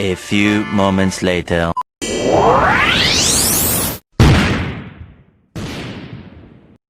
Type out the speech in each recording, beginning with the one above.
A few moments later.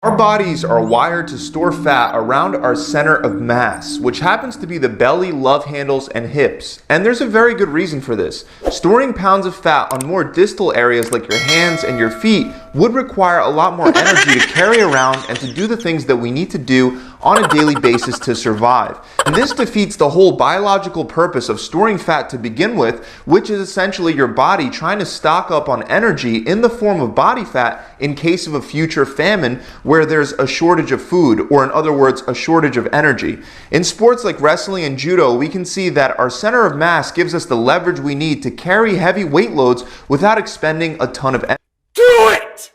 Our bodies are wired to store fat around our center of mass, which happens to be the belly, love handles, and hips. And there's a very good reason for this. Storing pounds of fat on more distal areas like your hands and your feet would require a lot more energy to carry around and to do the things that we need to do on a daily basis to survive. And this defeats the whole biological purpose of storing fat to begin with, which is essentially your body trying to stock up on energy in the form of body fat in case of a future famine where there's a shortage of food, or in other words, a shortage of energy. In sports like wrestling and judo, we can see that our center of mass gives us the leverage we need to carry heavy weight loads without expending a ton of energy. Do it!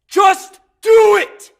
Just do it!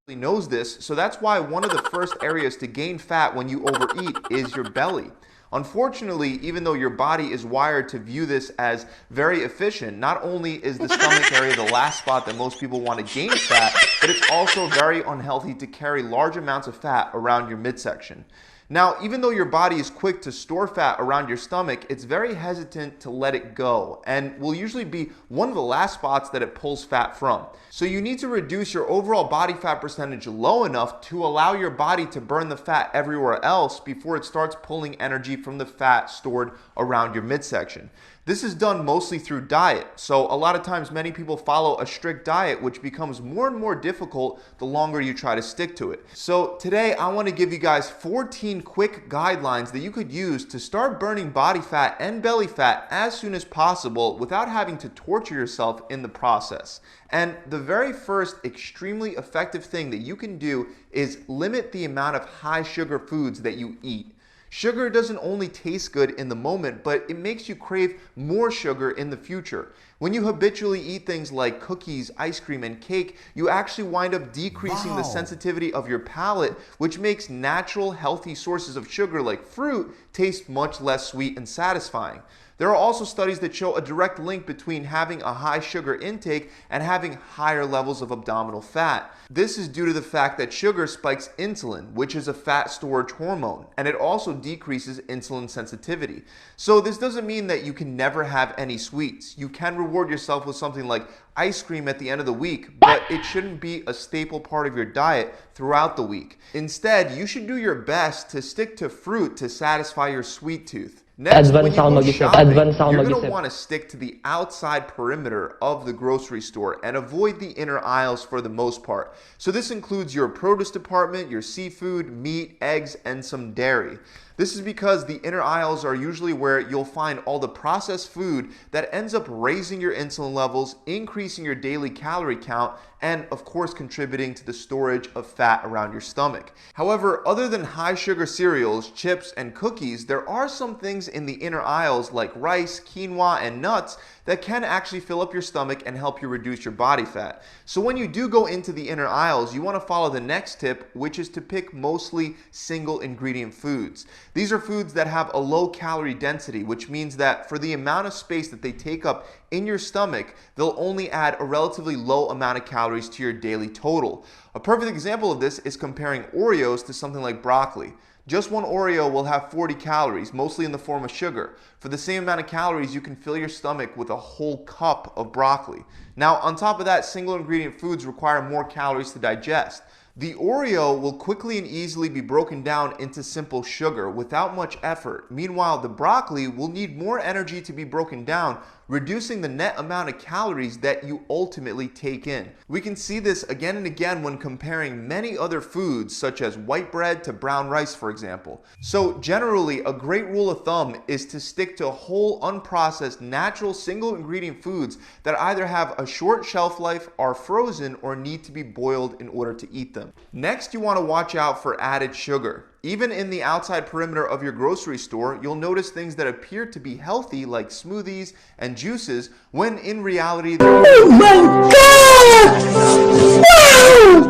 Knows this, so that's why one of the first areas to gain fat when you overeat is your belly. Unfortunately, even though your body is wired to view this as very efficient, not only is the stomach area the last spot that most people want to gain fat, but it's also very unhealthy to carry large amounts of fat around your midsection. Now, even though your body is quick to store fat around your stomach, it's very hesitant to let it go and will usually be one of the last spots that it pulls fat from. So you need to reduce your overall body fat percentage low enough to allow your body to burn the fat everywhere else before it starts pulling energy from the fat stored around your midsection. This is done mostly through diet. So a lot of times many people follow a strict diet, which becomes more and more difficult the longer you try to stick to it. So today I want to give you guys 14 quick guidelines that you could use to start burning body fat and belly fat as soon as possible without having to torture yourself in the process. And the very first extremely effective thing that you can do is limit the amount of high sugar foods that you eat. Sugar doesn't only taste good in the moment, but it makes you crave more sugar in the future. When you habitually eat things like cookies, ice cream, and cake, you actually wind up decreasing the sensitivity of your palate, which makes natural, healthy sources of sugar like fruit taste much less sweet and satisfying. There are also studies that show a direct link between having a high sugar intake and having higher levels of abdominal fat. This is due to the fact that sugar spikes insulin, which is a fat storage hormone, and it also decreases insulin sensitivity. So this doesn't mean that you can never have any sweets. You can reward yourself with something like ice cream at the end of the week, but it shouldn't be a staple part of your diet throughout the week. Instead, you should do your best to stick to fruit to satisfy your sweet tooth. Next, when you go shopping, you're going to want to stick to the outside perimeter of the grocery store and avoid the inner aisles for the most part. So this includes your produce department, your seafood, meat, eggs, and some dairy. This is because the inner aisles are usually where you'll find all the processed food that ends up raising your insulin levels, increasing your daily calorie count, and of course contributing to the storage of fat around your stomach. However, other than high sugar cereals, chips, and cookies, there are some things in the inner aisles like rice, quinoa, and nuts that can actually fill up your stomach and help you reduce your body fat. So when you do go into the inner aisles, you want to follow the next tip, which is to pick mostly single ingredient foods. These are foods that have a low calorie density, which means that for the amount of space that they take up in your stomach, they'll only add a relatively low amount of calories to your daily total. A perfect example of this is comparing Oreos to something like broccoli. Just one Oreo will have 40 calories, mostly in the form of sugar. For the same amount of calories, you can fill your stomach with a whole cup of broccoli. Now, on top of that, single ingredient foods require more calories to digest. The Oreo will quickly and easily be broken down into simple sugar without much effort. Meanwhile, the broccoli will need more energy to be broken down, reducing the net amount of calories that you ultimately take in. We can see this again and again when comparing many other foods such as white bread to brown rice, for example. So generally, a great rule of thumb is to stick to whole, unprocessed, natural, single ingredient foods that either have a short shelf life, are frozen, or need to be boiled in order to eat them. Next, you want to watch out for added sugar. Even in the outside perimeter of your grocery store, you'll notice things that appear to be healthy like smoothies and juices, when in reality they're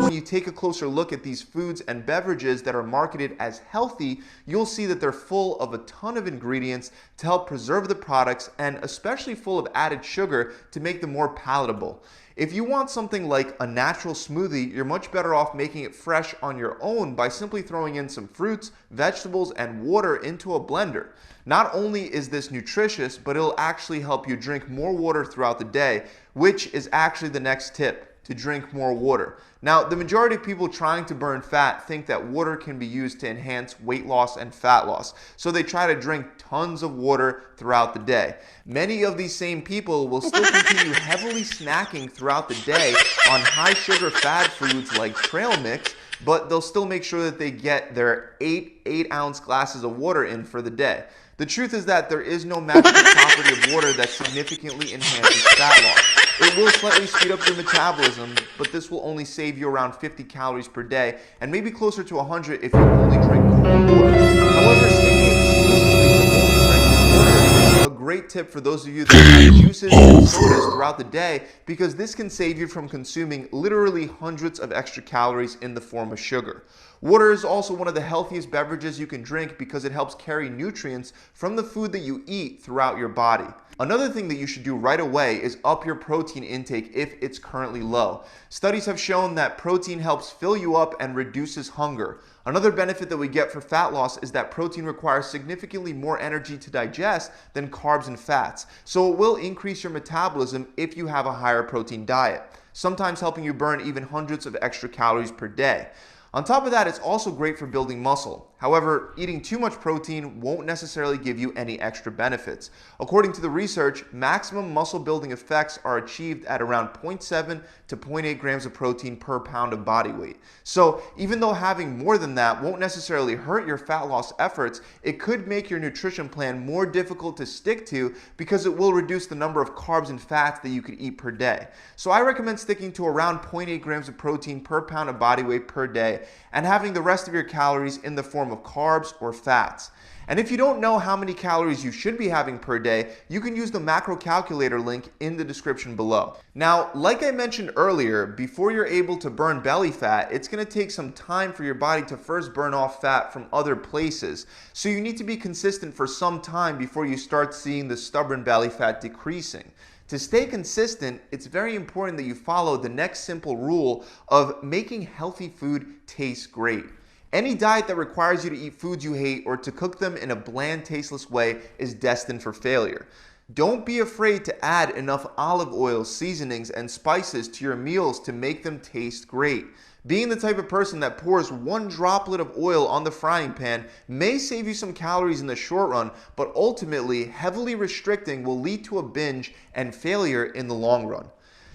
When you take a closer look at these foods and beverages that are marketed as healthy, you'll see that they're full of a ton of ingredients to help preserve the products, and especially full of added sugar to make them more palatable. If you want something like a natural smoothie, you're much better off making it fresh on your own by simply throwing in some fruits, vegetables, and water into a blender. Not only is this nutritious, but it'll actually help you drink more water throughout the day, which is actually the next tip, to drink more water. Now, the majority of people trying to burn fat think that water can be used to enhance weight loss and fat loss, so they try to drink tons of water throughout the day. Many of these same people will still continue heavily snacking throughout the day on high sugar fat foods like trail mix, but they'll still make sure that they get their 8-ounce glasses of water in for the day. The truth is that there is no magical property of water that significantly enhances fat loss. It will slightly speed up your metabolism, but this will only save you around 50 calories per day, and maybe closer to 100 if you only drink cold water. However, sticking exclusively to only drinking water is a great tip for those of you that have juices and sodas throughout the day, because this can save you from consuming literally hundreds of extra calories in the form of sugar. Water is also one of the healthiest beverages you can drink because it helps carry nutrients from the food that you eat throughout your body. Another thing that you should do right away is up your protein intake if it's currently low. Studies have shown that protein helps fill you up and reduces hunger. Another benefit that we get for fat loss is that protein requires significantly more energy to digest than carbs and fats, so it will increase your metabolism if you have a higher protein diet, sometimes helping you burn even hundreds of extra calories per day. On top of that, it's also great for building muscle. However, eating too much protein won't necessarily give you any extra benefits. According to the research, maximum muscle building effects are achieved at around 0.7 to 0.8 grams of protein per pound of body weight. So even though having more than that won't necessarily hurt your fat loss efforts, it could make your nutrition plan more difficult to stick to because it will reduce the number of carbs and fats that you could eat per day. So I recommend sticking to around 0.8 grams of protein per pound of body weight per day and having the rest of your calories in the form of carbs or fats. And if you don't know how many calories you should be having per day, you can use the macro calculator link in the description below. Now, like I mentioned earlier, before you're able to burn belly fat, it's going to take some time for your body to first burn off fat from other places. So you need to be consistent for some time before you start seeing the stubborn belly fat decreasing. To stay consistent, it's very important that you follow the next simple rule of making healthy food taste great. Any diet that requires you to eat foods you hate or to cook them in a bland, tasteless way is destined for failure. Don't be afraid to add enough olive oil, seasonings, and spices to your meals to make them taste great. Being the type of person that pours one droplet of oil on the frying pan may save you some calories in the short run, but ultimately, heavily restricting will lead to a binge and failure in the long run.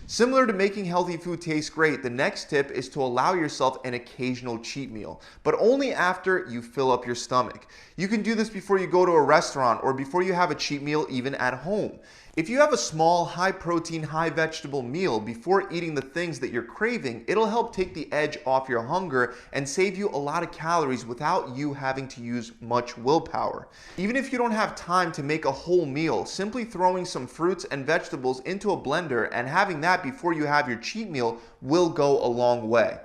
Similar to making healthy food taste great, the next tip is to allow yourself an occasional cheat meal, but only after you fill up your stomach. You can do this before you go to a restaurant or before you have a cheat meal even at home. If you have a small, high-protein, high-vegetable meal before eating the things that you're craving, it'll help take the edge off your hunger and save you a lot of calories without you having to use much willpower. Even if you don't have time to make a whole meal, simply throwing some fruits and vegetables into a blender and having that before you have your cheat meal will go a long way.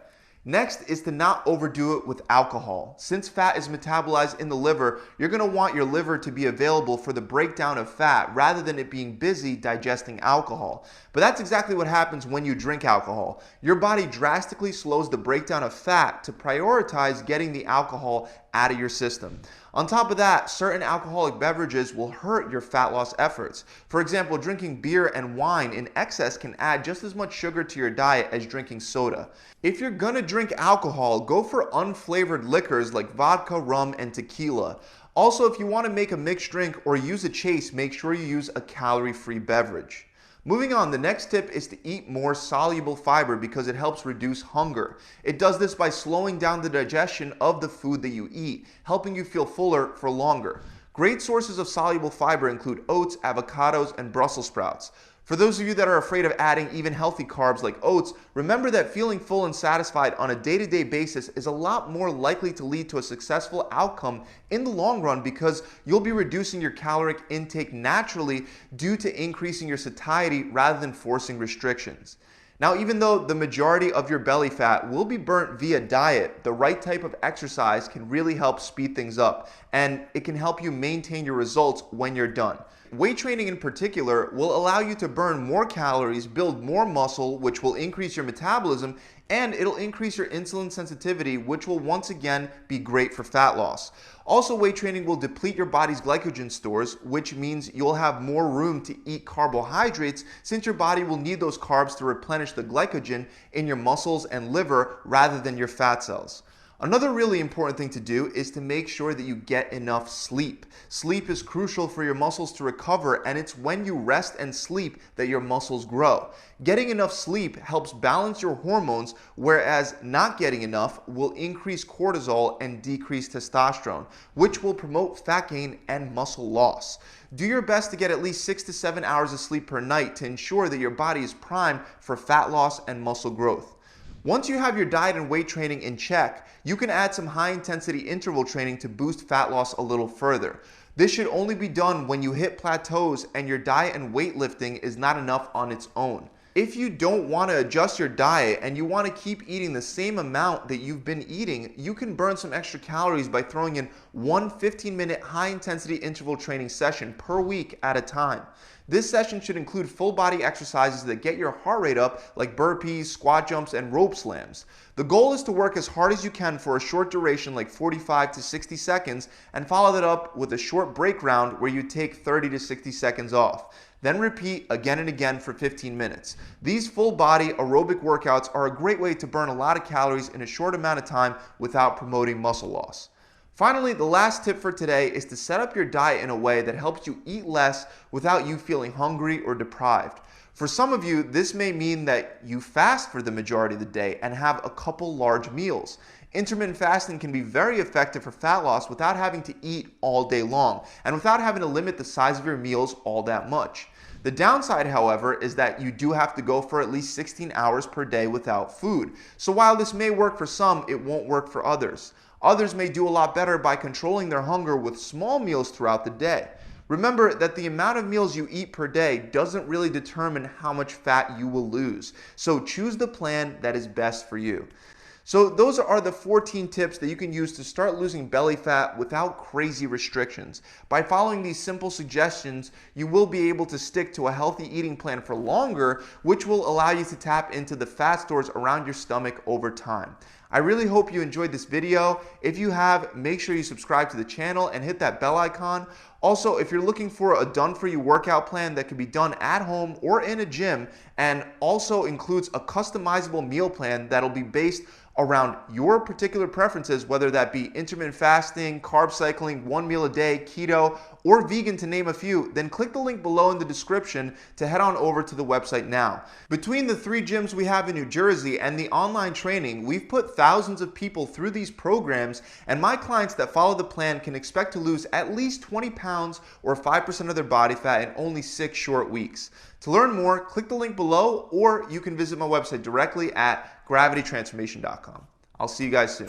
Next is to not overdo it with alcohol. Since fat is metabolized in the liver, you're going to want your liver to be available for the breakdown of fat rather than it being busy digesting alcohol. But that's exactly what happens when you drink alcohol. Your body drastically slows the breakdown of fat to prioritize getting the alcohol out of your system. On top of that, certain alcoholic beverages will hurt your fat loss efforts. For example, drinking beer and wine in excess can add just as much sugar to your diet as drinking soda. If you're gonna drink alcohol, go for unflavored liquors like vodka, rum, and tequila. Also, if you want to make a mixed drink or use a chase, make sure you use a calorie-free beverage. Moving on, the next tip is to eat more soluble fiber because it helps reduce hunger. It does this by slowing down the digestion of the food that you eat, helping you feel fuller for longer. Great sources of soluble fiber include oats, avocados, and Brussels sprouts. For those of you that are afraid of adding even healthy carbs like oats, remember that feeling full and satisfied on a day-to-day basis is a lot more likely to lead to a successful outcome in the long run because you'll be reducing your caloric intake naturally due to increasing your satiety rather than forcing restrictions. Now, even though the majority of your belly fat will be burnt via diet, the right type of exercise can really help speed things up, and it can help you maintain your results when you're done. Weight training in particular will allow you to burn more calories, build more muscle, which will increase your metabolism, and it'll increase your insulin sensitivity, which will once again be great for fat loss. Also, weight training will deplete your body's glycogen stores, which means you'll have more room to eat carbohydrates since your body will need those carbs to replenish the glycogen in your muscles and liver rather than your fat cells. Another really important thing to do is to make sure that you get enough sleep. Sleep is crucial for your muscles to recover, and it's when you rest and sleep that your muscles grow. Getting enough sleep helps balance your hormones, whereas not getting enough will increase cortisol and decrease testosterone, which will promote fat gain and muscle loss. Do your best to get at least 6 to 7 hours of sleep per night to ensure that your body is primed for fat loss and muscle growth. Once you have your diet and weight training in check, you can add some high-intensity interval training to boost fat loss a little further. This should only be done when you hit plateaus and your diet and weightlifting is not enough on its own. If you don't want to adjust your diet and you want to keep eating the same amount that you've been eating, you can burn some extra calories by throwing in one 15-minute high-intensity interval training session per week at a time. This session should include full body exercises that get your heart rate up, like burpees, squat jumps, and rope slams. The goal is to work as hard as you can for a short duration, like 45 to 60 seconds, and follow that up with a short break round where you take 30 to 60 seconds off. Then repeat again and again for 15 minutes. These full body aerobic workouts are a great way to burn a lot of calories in a short amount of time without promoting muscle loss. Finally, the last tip for today is to set up your diet in a way that helps you eat less without you feeling hungry or deprived. For some of you, this may mean that you fast for the majority of the day and have a couple large meals. Intermittent fasting can be very effective for fat loss without having to eat all day long and without having to limit the size of your meals all that much. The downside, however, is that you do have to go for at least 16 hours per day without food. So while this may work for some, it won't work for others. Others may do a lot better by controlling their hunger with small meals throughout the day. Remember that the amount of meals you eat per day doesn't really determine how much fat you will lose. So choose the plan that is best for you. So those are the 14 tips that you can use to start losing belly fat without crazy restrictions. By following these simple suggestions, you will be able to stick to a healthy eating plan for longer, which will allow you to tap into the fat stores around your stomach over time. I really hope you enjoyed this video. If you have, make sure you subscribe to the channel and hit that bell icon. Also, if you're looking for a done-for-you workout plan that can be done at home or in a gym and also includes a customizable meal plan that'll be based around your particular preferences, whether that be intermittent fasting, carb cycling, one meal a day, keto, or vegan to name a few, then click the link below in the description to head on over to the website now. Between the 3 gyms we have in New Jersey and the online training, we've put thousands of people through these programs, and my clients that follow the plan can expect to lose at least 20 pounds or 5% of their body fat in only 6 short weeks. To learn more, click the link below, or you can visit my website directly at gravitytransformation.com. I'll see you guys soon.